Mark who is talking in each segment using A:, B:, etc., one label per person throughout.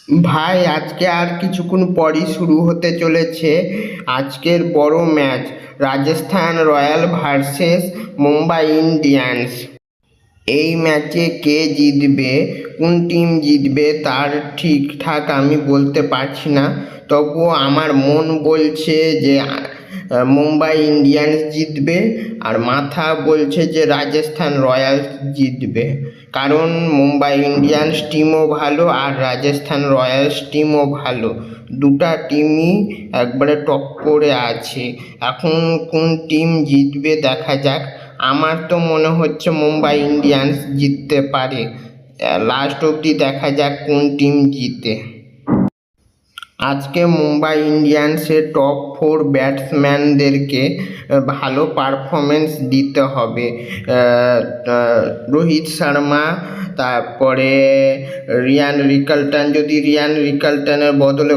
A: ভাই, আজকে আর কিছুক্ষণ পরই শুরু হতে চলেছে আজকের বড় match, Rajasthan royal versus Mumbai Indians. এই ম্যাচে কে জিতবে, কোন টিম জিতবে তার ঠিকঠাক আমি বলতে পারছি না। তবুও আমার মন বলছে যে মুম্বাই ইন্ডিয়ান্স জিতবে, আর মাথা বলছে যে রাজস্থান রয়্যালস জিতবে। কারণ মুম্বাই ইন্ডিয়ান্স টিমও ভালো আর রাজস্থান রয়্যালস টিমও ভালো, দুটা টিমই একবারে টক্করে আছে। এখন কোন টিম জিতবে দেখা যাক। আমার তো মনে হচ্ছে মুম্বাই ইন্ডিয়ান্স জিততে পারে। লাস্ট অবধি দেখা যাক কোন টিম জিতে। আজকে মুম্বাই ইন্ডিয়ান্সের টপ 4 ব্যাটসম্যানদেরকে ভালো পারফরমেন্স দিতে হবে। রোহিত শর্মা, তারপরে রিয়ান রিকালটন, যদি রিয়ান রিকালটনের বদলে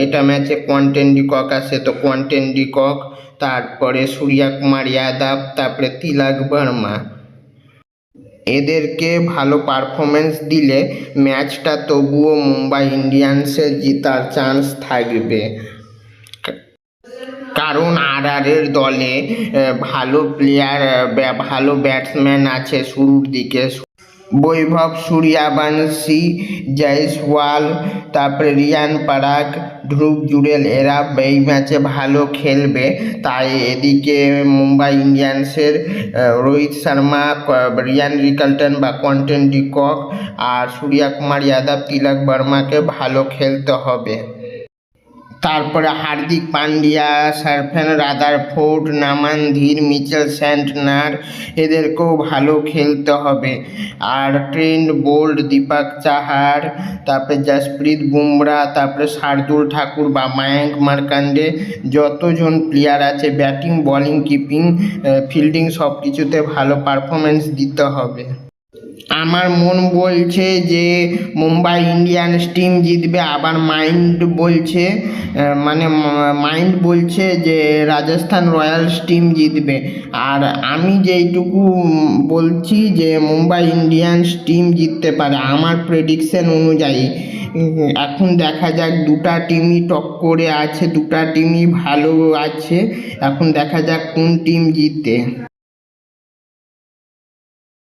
A: এটা ম্যাচে কোয়ান্টন ডিকক আসে তো কোয়ান্টন ডিকক, তারপরে সূর্যা কুমার যাদব, তারপরে তিলক বর্মা, এদেরকে ভালো পারফরমেন্স দিলে ম্যাচটা তবুও মুম্বাই ইন্ডিয়ান্সের জেতার চান্স থাকবে। কারণ আরআরের দলে ভালো প্লেয়ার, ভালো ব্যাটসম্যান আছে শুরুর দিকে। বৈভব সূর্যবংশী, জয়সওয়াল, তারপরে রিয়ান পরাগ, ধ্রুব জুরেল, এরা এই ম্যাচে ভালো খেলবে। তাই এদিকে মুম্বাই ইন্ডিয়ান্সের রোহিত শর্মা, রিয়ান রিকালটন বা কোয়ান্টন ডিকক আর সূর্যা কুমার যাদব, তিলক বর্মাকে ভালো খেলতে হবে। তারপরে হার্দিক পান্ডিয়া, সার্ফেন রাদারফোর্ড, নামান ধীর, মিচেল স্যান্টনার, এদেরকেও ভালো খেলতে হবে। আর ট্রেন্ট বোল্ট, দীপক চাহার, তারপরে জসপ্রীত বুমরা, তারপরে শার্দুল ঠাকুর বা মায়াঙ্ক মার্কান্ডে, যতজন প্লেয়ার আছে ব্যাটিং বলিং কিপিং ফিল্ডিং সব কিছুতে ভালো পারফরমেন্স দিতে হবে। আমার মন বলছে যে মুম্বাই ইন্ডিয়ান্স টিম জিতবে, আবার মাইন্ড বলছে যে রাজস্থান রয়্যালস টিম জিতবে। আর আমি যেইটুকু বলছি যে মুম্বাই ইন্ডিয়ান্স টিম জিততে পারে আমার প্রেডিকশন অনুযায়ী। এখন দেখা যাক, দুটা টিমই টক্করে আছে, দুটা টিমই ভালো আছে। এখন দেখা যাক কোন টিম জিতে।